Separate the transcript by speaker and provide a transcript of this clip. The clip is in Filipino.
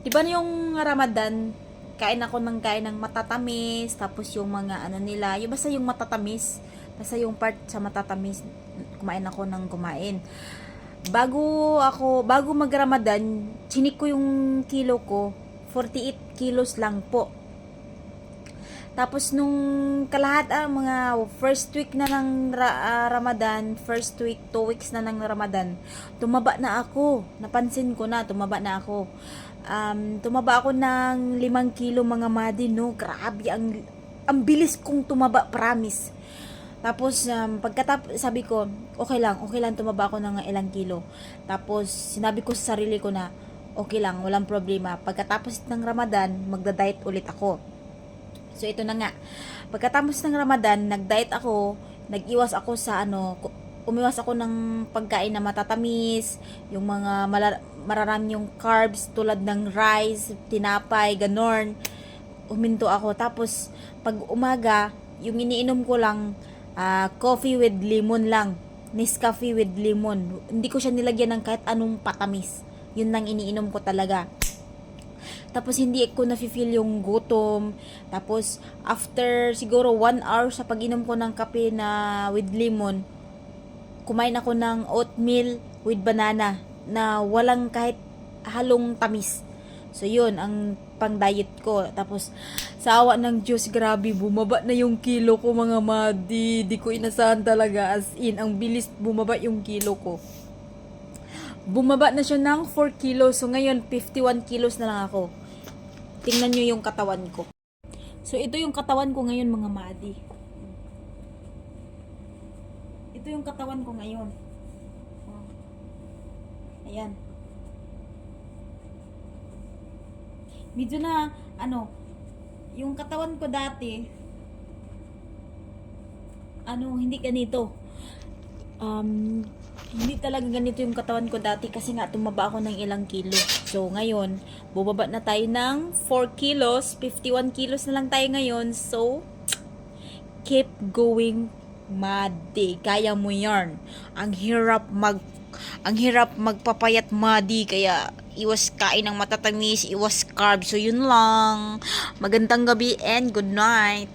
Speaker 1: Di ba yung Ramadan, kain ako ng kain ng matatamis, tapos yung mga ano nila, yung basta yung matatamis, basta yung part sa matatamis, kumain ako ng kumain. Bago mag-Ramadan, chinik ko yung kilo ko, 48 kilos lang po. Tapos nung mga first week na ng Ramadan, first week, 2 weeks na ng Ramadan, tumaba na ako. Napansin ko na, tumaba na ako. Tumaba ako ng 5 kilo mga madi, no? Grabe, ang bilis kong tumaba, promise. Tapos, sabi ko, okay lang, tumaba ako ng ilang kilo. Tapos, sinabi ko sa sarili ko na, okay lang, walang problema. Pagkatapos ng Ramadan, magda-diet ulit ako. So, ito na nga. Pagkatapos ng Ramadan, nag-diet ako, nag-iwas ako sa umiwas ako ng pagkain na matatamis, yung mga mararami yung carbs tulad ng rice, tinapay, ganorn. Uminto ako. Tapos, pag umaga, yung iniinom ko lang, coffee with lemon lang. Nescafe with lemon. Hindi ko siya nilagyan ng kahit anong patamis. Yun lang iniinom ko talaga. Tapos hindi ko nafe-feel yung gutom. Tapos after siguro 1 hour sa pag-inom ko ng kape na with lemon, kumain ako ng oatmeal with banana na walang kahit halong tamis. So yun ang pang-diet ko. Tapos sa awa ng Diyos, grabe, bumaba na yung kilo ko mga madi. Di ko inasahan talaga, as in, ang bilis bumaba yung kilo ko. Bumaba na siya ng 4 kilos. So ngayon 51 kilos na lang ako. Tingnan nyo yung katawan ko. So, ito yung katawan ko ngayon, mga madi. Ito yung katawan ko ngayon. Oh. Ayan. Medyo na, yung katawan ko dati, hindi ganito. Hindi talaga ganito yung katawan ko dati kasi nga tumaba ako ng ilang kilo. So, ngayon, bubaba na tayo ng 4 kilos. 51 kilos na lang tayo ngayon. So, keep going, madi. Kaya mo yarn. Ang hirap magpapayat, madi. Kaya, iwas kain ng matatamis, iwas carbs. So, yun lang. Magandang gabi and good night.